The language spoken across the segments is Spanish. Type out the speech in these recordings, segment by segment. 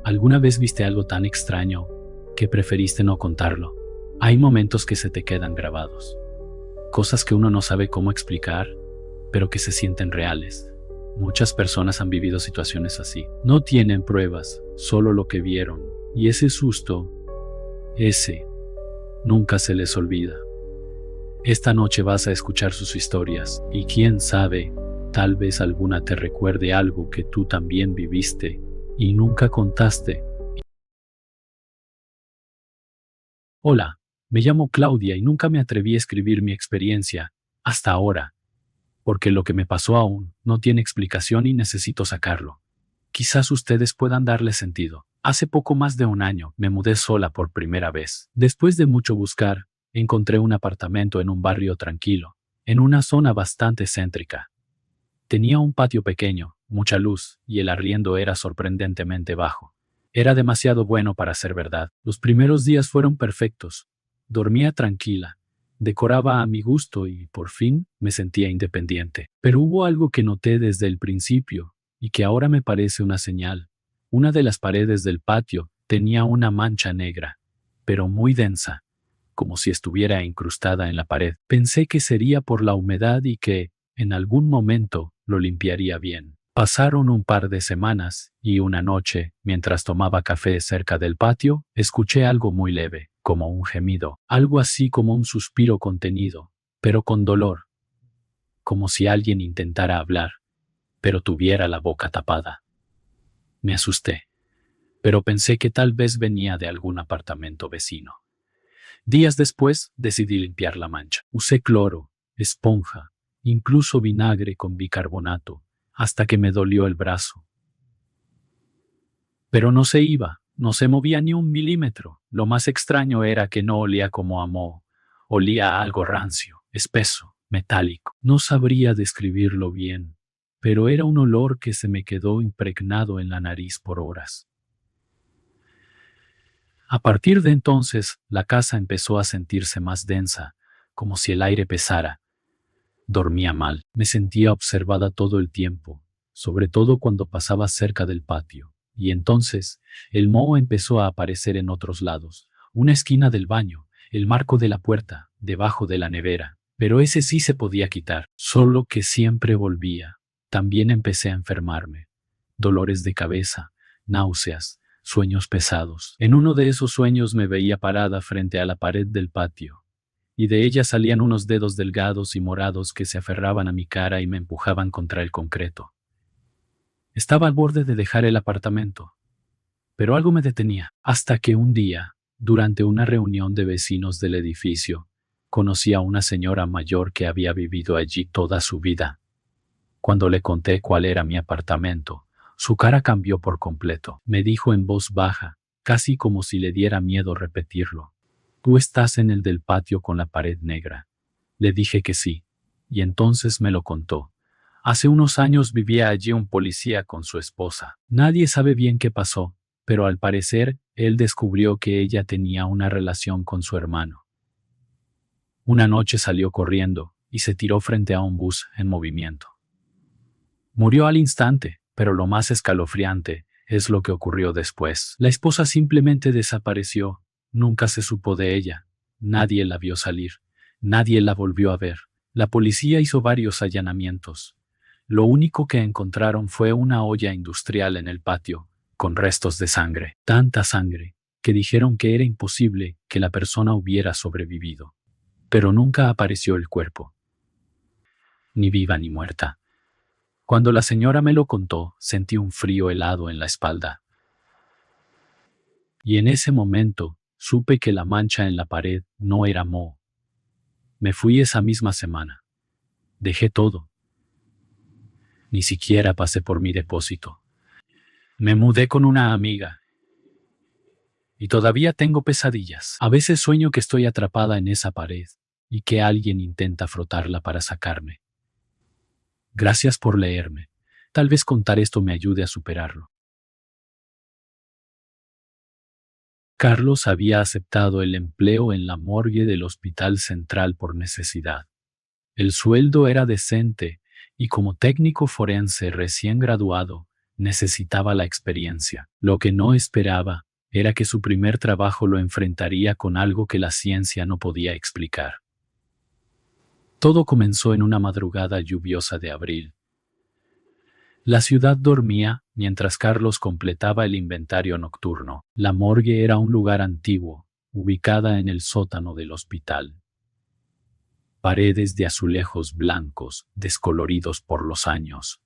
¿Alguna vez viste algo tan extraño que preferiste no contarlo? Hay momentos que se te quedan grabados. Cosas que uno no sabe cómo explicar, pero que se sienten reales. Muchas personas han vivido situaciones así. No tienen pruebas, solo lo que vieron. Y ese susto, nunca se les olvida. Esta noche vas a escuchar sus historias y quién sabe, tal vez alguna te recuerde algo que tú también viviste y nunca contaste. Hola, me llamo Claudia y nunca me atreví a escribir mi experiencia, hasta ahora, porque lo que me pasó aún no tiene explicación y necesito sacarlo. Quizás ustedes puedan darle sentido. Hace poco más de un año me mudé sola por primera vez. Después de mucho buscar, encontré un apartamento en un barrio tranquilo, en una zona bastante céntrica. Tenía un patio pequeño, mucha luz, y el arriendo era sorprendentemente bajo. Era demasiado bueno para ser verdad. Los primeros días fueron perfectos. Dormía tranquila, decoraba a mi gusto y, por fin, me sentía independiente. Pero hubo algo que noté desde el principio, y que ahora me parece una señal. Una de las paredes del patio tenía una mancha negra, pero muy densa, como si estuviera incrustada en la pared. Pensé que sería por la humedad y que, en algún momento, lo limpiaría bien. Pasaron un par de semanas y una noche, mientras tomaba café cerca del patio, escuché algo muy leve, como un gemido, algo así como un suspiro contenido, pero con dolor, como si alguien intentara hablar, pero tuviera la boca tapada. Me asusté, pero pensé que tal vez venía de algún apartamento vecino. Días después decidí limpiar la mancha. Usé cloro, esponja, incluso vinagre con bicarbonato, hasta que me dolió el brazo. Pero no se iba, no se movía ni un milímetro. Lo más extraño era que no olía como a moho. Olía a algo rancio, espeso, metálico. No sabría describirlo bien, pero era un olor que se me quedó impregnado en la nariz por horas. A partir de entonces, la casa empezó a sentirse más densa, como si el aire pesara. Dormía mal, me sentía observada todo el tiempo, sobre todo cuando pasaba cerca del patio. Y entonces, el moho empezó a aparecer en otros lados, una esquina del baño, el marco de la puerta, debajo de la nevera. Pero ese sí se podía quitar, solo que siempre volvía. También empecé a enfermarme. Dolores de cabeza, náuseas, sueños pesados. En uno de esos sueños me veía parada frente a la pared del patio, y de ella salían unos dedos delgados y morados que se aferraban a mi cara y me empujaban contra el concreto. Estaba al borde de dejar el apartamento, pero algo me detenía, hasta que un día, durante una reunión de vecinos del edificio, conocí a una señora mayor que había vivido allí toda su vida. Cuando le conté cuál era mi apartamento, su cara cambió por completo. Me dijo en voz baja, casi como si le diera miedo repetirlo: «¿Tú estás en el del patio con la pared negra?». Le dije que sí, y entonces me lo contó. Hace unos años vivía allí un policía con su esposa. Nadie sabe bien qué pasó, pero al parecer, él descubrió que ella tenía una relación con su hermano. Una noche salió corriendo y se tiró frente a un bus en movimiento. Murió al instante, pero lo más escalofriante es lo que ocurrió después. La esposa simplemente desapareció. Nunca se supo de ella. Nadie la vio salir. Nadie la volvió a ver. La policía hizo varios allanamientos. Lo único que encontraron fue una olla industrial en el patio, con restos de sangre. Tanta sangre, que dijeron que era imposible que la persona hubiera sobrevivido. Pero nunca apareció el cuerpo, ni viva ni muerta. Cuando la señora me lo contó, sentí un frío helado en la espalda. Y en ese momento, supe que la mancha en la pared no era moho. Me fui esa misma semana. Dejé todo. Ni siquiera pasé por mi depósito. Me mudé con una amiga. Y todavía tengo pesadillas. A veces sueño que estoy atrapada en esa pared y que alguien intenta frotarla para sacarme. Gracias por leerme. Tal vez contar esto me ayude a superarlo. Carlos había aceptado el empleo en la morgue del Hospital Central por necesidad. El sueldo era decente y como técnico forense recién graduado, Necesitaba la experiencia. Lo que no esperaba era que su primer trabajo lo enfrentaría con algo que la ciencia no podía explicar. Todo comenzó en una madrugada lluviosa de abril. La ciudad dormía mientras Carlos completaba el inventario nocturno. La morgue era un lugar antiguo, ubicada en el sótano del hospital. Paredes de azulejos blancos, descoloridos por los años.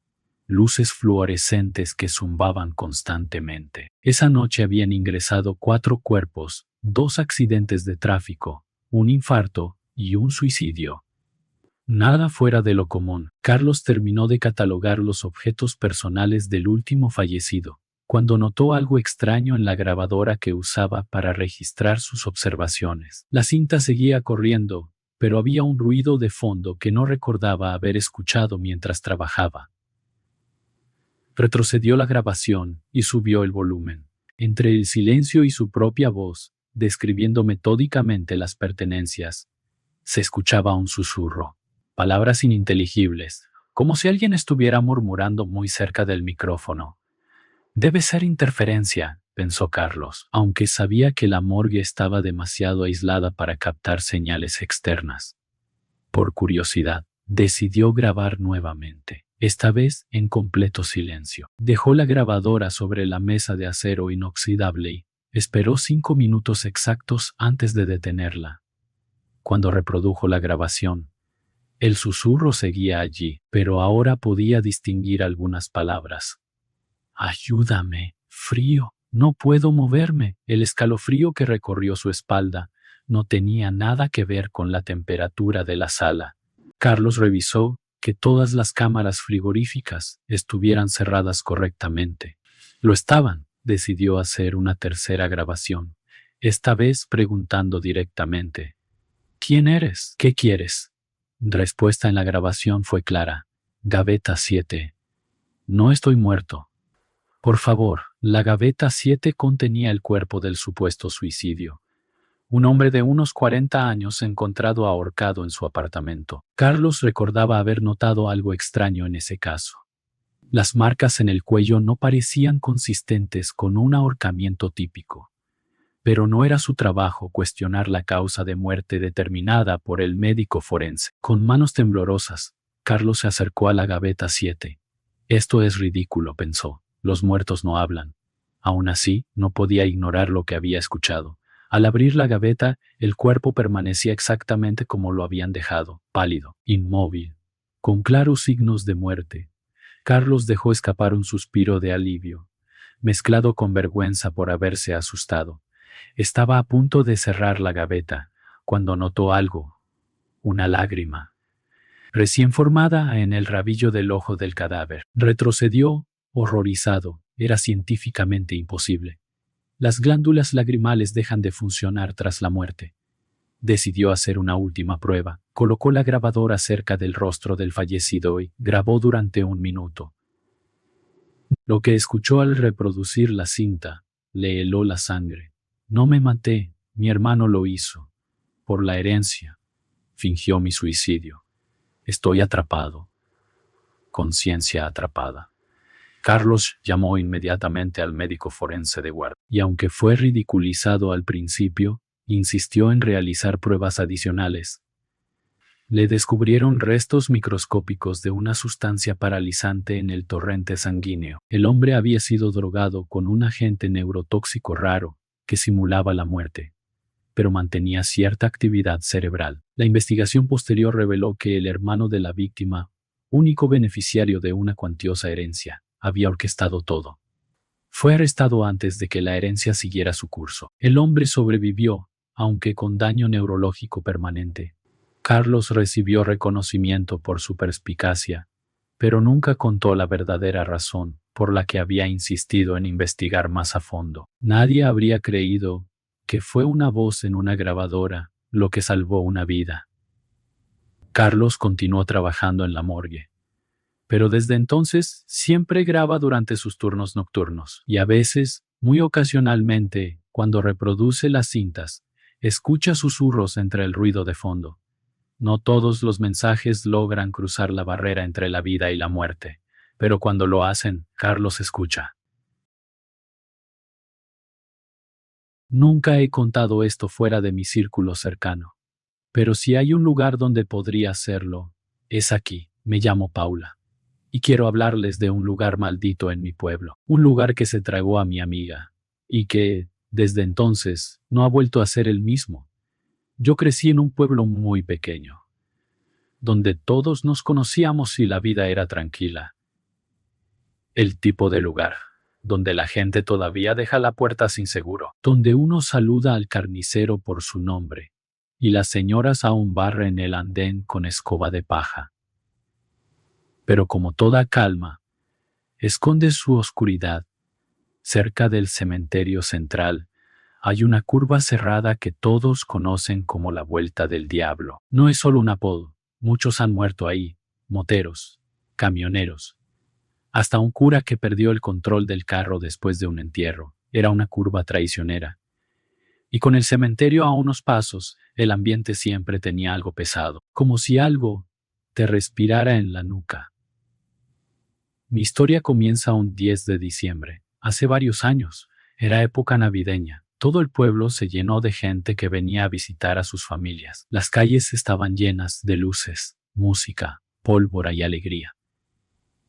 Luces fluorescentes que zumbaban constantemente. Esa noche habían ingresado 4 cuerpos, 2 accidentes de tráfico, un infarto y un suicidio. Nada fuera de lo común. Carlos terminó de catalogar los objetos personales del último fallecido, cuando notó algo extraño en la grabadora que usaba para registrar sus observaciones. La cinta seguía corriendo, pero había un ruido de fondo que no recordaba haber escuchado mientras trabajaba. Retrocedió la grabación y subió el volumen. Entre el silencio y su propia voz, describiendo metódicamente las pertenencias, se escuchaba un susurro. Palabras ininteligibles, como si alguien estuviera murmurando muy cerca del micrófono. Debe ser interferencia, pensó Carlos, aunque sabía que la morgue estaba demasiado aislada para captar señales externas. Por curiosidad, decidió grabar nuevamente, esta vez en completo silencio. Dejó la grabadora sobre la mesa de acero inoxidable y esperó 5 minutos exactos antes de detenerla. Cuando reprodujo la grabación, el susurro seguía allí, pero ahora podía distinguir algunas palabras. Ayúdame, frío, no puedo moverme. El escalofrío que recorrió su espalda no tenía nada que ver con la temperatura de la sala. Carlos revisó que todas las cámaras frigoríficas estuvieran cerradas correctamente. Lo estaban. Decidió hacer una tercera grabación, esta vez preguntando directamente. ¿Quién eres? ¿Qué quieres? Respuesta en la grabación fue clara. Gaveta 7. No estoy muerto. Por favor, la gaveta 7 contenía el cuerpo del supuesto suicidio. Un hombre de unos 40 años encontrado ahorcado en su apartamento. Carlos recordaba haber notado algo extraño en ese caso. Las marcas en el cuello no parecían consistentes con un ahorcamiento típico. Pero no era su trabajo cuestionar la causa de muerte determinada por el médico forense. Con manos temblorosas, Carlos se acercó a la gaveta 7. Esto es ridículo, pensó. Los muertos no hablan. Aún así, no podía ignorar lo que había escuchado. Al abrir la gaveta, el cuerpo permanecía exactamente como lo habían dejado, pálido, inmóvil, con claros signos de muerte. Carlos dejó escapar un suspiro de alivio, mezclado con vergüenza por haberse asustado. Estaba a punto de cerrar la gaveta, cuando notó algo, una lágrima, recién formada en el rabillo del ojo del cadáver. Retrocedió, horrorizado. Era científicamente imposible. Las glándulas lagrimales dejan de funcionar tras la muerte. Decidió hacer una última prueba. Colocó la grabadora cerca del rostro del fallecido y grabó durante 1 minuto. Lo que escuchó al reproducir la cinta le heló la sangre. No me maté, mi hermano lo hizo. Por la herencia. Fingió mi suicidio. Estoy atrapado. Conciencia atrapada. Carlos llamó inmediatamente al médico forense de guardia, y aunque fue ridiculizado al principio, insistió en realizar pruebas adicionales. Le descubrieron restos microscópicos de una sustancia paralizante en el torrente sanguíneo. El hombre había sido drogado con un agente neurotóxico raro que simulaba la muerte, pero mantenía cierta actividad cerebral. La investigación posterior reveló que el hermano de la víctima, único beneficiario de una cuantiosa herencia, había orquestado todo. Fue arrestado antes de que la herencia siguiera su curso. El hombre sobrevivió, aunque con daño neurológico permanente. Carlos recibió reconocimiento por su perspicacia, pero nunca contó la verdadera razón por la que había insistido en investigar más a fondo. Nadie habría creído que fue una voz en una grabadora lo que salvó una vida. Carlos continuó trabajando en la morgue, pero desde entonces siempre graba durante sus turnos nocturnos y a veces, muy ocasionalmente, cuando reproduce las cintas, escucha susurros entre el ruido de fondo. No todos los mensajes logran cruzar la barrera entre la vida y la muerte, pero cuando lo hacen, Carlos escucha. Nunca he contado esto fuera de mi círculo cercano, pero si hay un lugar donde podría hacerlo, es aquí. Me llamo Paula. Y quiero hablarles de un lugar maldito en mi pueblo, un lugar que se tragó a mi amiga, y que, desde entonces, no ha vuelto a ser el mismo. Yo crecí en un pueblo muy pequeño, donde todos nos conocíamos y la vida era tranquila. El tipo de lugar, donde la gente todavía deja la puerta sin seguro, donde uno saluda al carnicero por su nombre, y las señoras aún barren el andén con escoba de paja. Pero como toda calma, esconde su oscuridad. Cerca del cementerio central hay una curva cerrada que todos conocen como la Vuelta del Diablo. No es solo un apodo, muchos han muerto ahí, moteros, camioneros, hasta un cura que perdió el control del carro después de un entierro. Era una curva traicionera. Y con el cementerio a unos pasos, el ambiente siempre tenía algo pesado, como si algo te respirara en la nuca. Mi historia comienza un 10 de diciembre, hace varios años. Era época navideña. Todo el pueblo se llenó de gente que venía a visitar a sus familias. Las calles estaban llenas de luces, música, pólvora y alegría.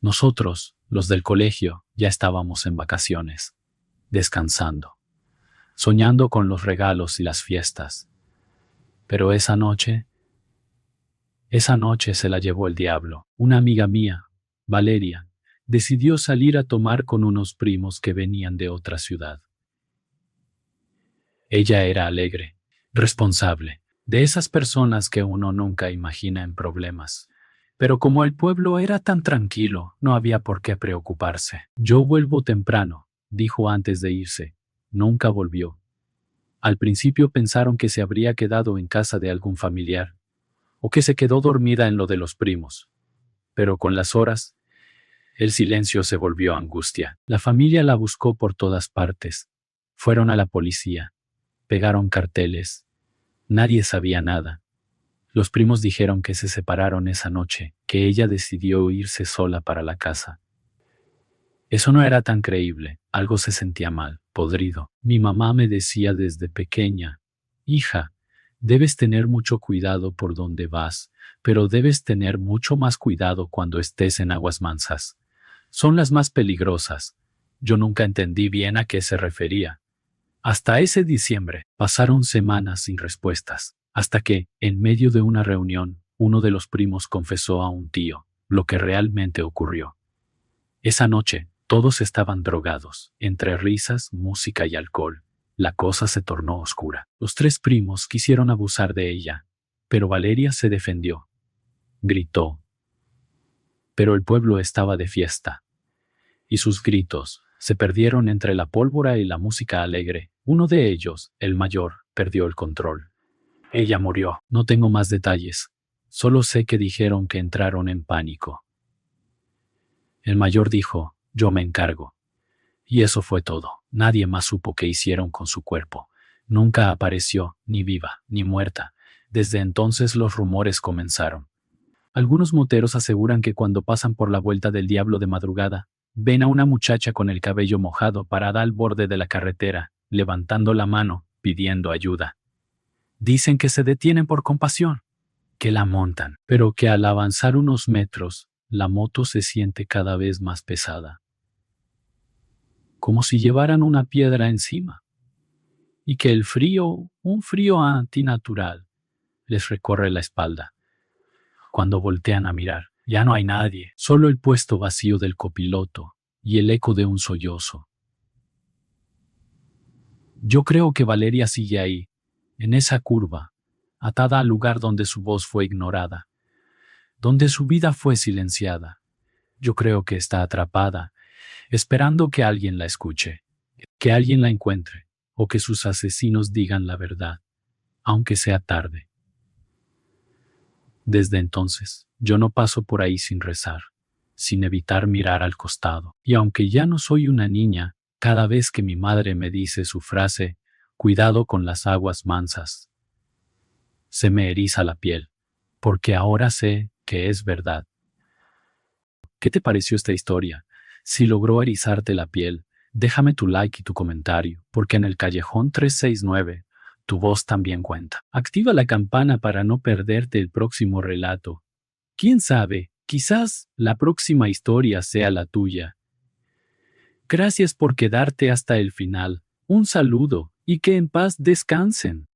Nosotros, los del colegio, ya estábamos en vacaciones, descansando, soñando con los regalos y las fiestas. Pero esa noche se la llevó el diablo. Una amiga mía, Valeria, decidió salir a tomar con unos primos que venían de otra ciudad. Ella era alegre, responsable, de esas personas que uno nunca imagina en problemas. Pero como el pueblo era tan tranquilo, no había por qué preocuparse. Yo vuelvo temprano, dijo antes de irse. Nunca volvió. Al principio pensaron que se habría quedado en casa de algún familiar, o que se quedó dormida en lo de los primos. Pero con las horas, el silencio se volvió angustia. La familia la buscó por todas partes. Fueron a la policía. Pegaron carteles. Nadie sabía nada. Los primos dijeron que se separaron esa noche, que ella decidió irse sola para la casa. Eso no era tan creíble. Algo se sentía mal, podrido. Mi mamá me decía desde pequeña: hija, debes tener mucho cuidado por donde vas, pero debes tener mucho más cuidado cuando estés en aguas mansas. Son las más peligrosas. Yo nunca entendí bien a qué se refería. Hasta ese diciembre pasaron semanas sin respuestas, hasta que, en medio de una reunión, uno de los primos confesó a un tío lo que realmente ocurrió. Esa noche, todos estaban drogados. Entre risas, música y alcohol, la cosa se tornó oscura. Los tres primos quisieron abusar de ella, pero Valeria se defendió. Gritó. Pero el pueblo estaba de fiesta, y sus gritos se perdieron entre la pólvora y la música alegre. Uno de ellos, el mayor, perdió el control. Ella murió. No tengo más detalles. Solo sé que dijeron que entraron en pánico. El mayor dijo: yo me encargo. Y eso fue todo. Nadie más supo qué hicieron con su cuerpo. Nunca apareció, ni viva, ni muerta. Desde entonces los rumores comenzaron. Algunos moteros aseguran que cuando pasan por la Vuelta del Diablo de madrugada, ven a una muchacha con el cabello mojado parada al borde de la carretera, levantando la mano, pidiendo ayuda. Dicen que se detienen por compasión, que la montan, pero que al avanzar unos metros, la moto se siente cada vez más pesada, como si llevaran una piedra encima, y que el frío, un frío antinatural, les recorre la espalda. Cuando voltean a mirar, ya no hay nadie, solo el puesto vacío del copiloto y el eco de un sollozo. Yo creo que Valeria sigue ahí, en esa curva, atada al lugar donde su voz fue ignorada, donde su vida fue silenciada. Yo creo que está atrapada, esperando que alguien la escuche, que alguien la encuentre, o que sus asesinos digan la verdad, aunque sea tarde. Desde entonces, yo no paso por ahí sin rezar, sin evitar mirar al costado. Y aunque ya no soy una niña, cada vez que mi madre me dice su frase, cuidado con las aguas mansas, se me eriza la piel, porque ahora sé que es verdad. ¿Qué te pareció esta historia? Si logró erizarte la piel, déjame tu like y tu comentario, porque en el Callejón 369, tu voz también cuenta. Activa la campana para no perderte el próximo relato. ¿Quién sabe? Quizás la próxima historia sea la tuya. Gracias por quedarte hasta el final. Un saludo y que en paz descansen.